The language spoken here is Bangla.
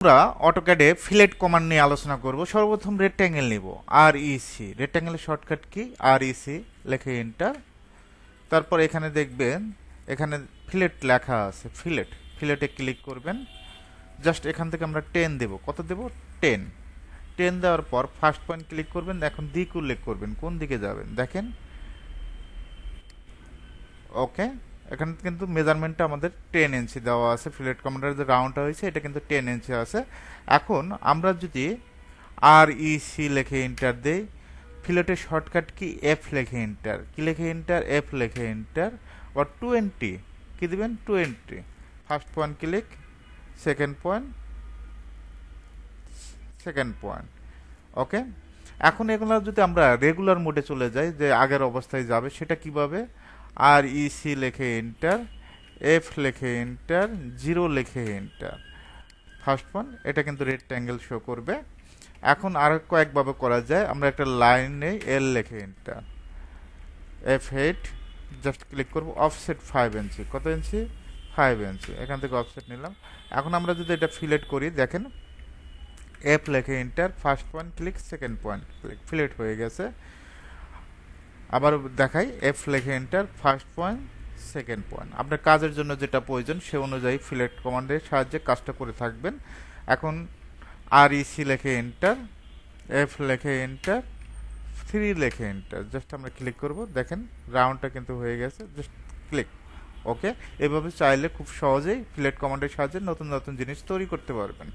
আমরা অটোক্যাডে ফিলেট কমান্ড নিয়ে আলোচনা করব। সর্বপ্রথম রেক্ট্যাঙ্গেল নিব, আর ইসি। রেক্ট্যাঙ্গেলের shortcut key? আর ইসি লিখে এন্টার। তারপর এখানে দেখবেন এখানে ফিলেট লেখা আছে, ফিলেটে ক্লিক করবেন। জাস্ট এখান থেকে আমরা 10 দেব। কত দেব? 10। 10 দেওয়ার পর ফার্স্ট পয়েন্ট ক্লিক করবেন। এখন দিক উল্লেখ করবেন, কোন দিকে যাবেন দেখেন। ওকে, এখানে কিন্তু মেজারমেন্টটা আমাদের 10 ইঞ্চি দেওয়া আছে। ফিলেট কমান্ডের যে রাউন্ডটা হয়েছে এটা কিন্তু 10 ইঞ্চি আছে। এখন আমরা যদি আর ইসি লিখে এন্টার দেই, ফিলেটের শর্টকাট কি? এফ লিখে এন্টার। কি লিখে এন্টার? এফ লিখে এন্টার। আর 20 কি দিবেন? 20। First point click, second point, second point. Okay, এখন এগুলো যদি আমরা রেগুলার মোডে চলে যাই, যে আগের অবস্থায় যাবে, সেটা কিভাবে? আর ইসি লিখে এন্টার, এফ লিখে এন্টার, 0 লিখে এন্টার। ফার্স্ট পয়েন্ট, এটা কিন্তু রেক্ট্যাঙ্গেল শো করবে। এখন আর কয়েকভাবে করা যায়। আমরা একটা লাইন নেই, এল লিখে এন্টার, F8, জাস্ট ক্লিক করব। অফসেট 5 ইঞ্চি। কত ইঞ্চি? 5 ইঞ্চি। এখান থেকে অফসেট নিলাম। এখন আমরা যদি এটা ফিলেট করি, দেখেন এফ লিখে enter, first point click, second point click, fillet হয়ে গেছে। আবার দেখাই, এফ লিখে enter, first point, second point. আপনার কাজের জন্য যেটা প্রয়োজন সে অনুযায়ী ফিলেট কমান্ডের সাহায্যে কাজটা করে থাকবেন। এখন আর ইসি লিখে এন্টার, এফ লিখে এন্টার, 3 লিখে এন্টার। জাস্ট আমরা ক্লিক করব, দেখেন রাউন্ডটা কিন্তু হয়ে গেছে। Just click. ওকে, এভাবে চাইলে খুব সহজেই ফিলেট কমান্ডের সাহায্যে নতুন নতুন জিনিস তৈরি করতে পারবেন।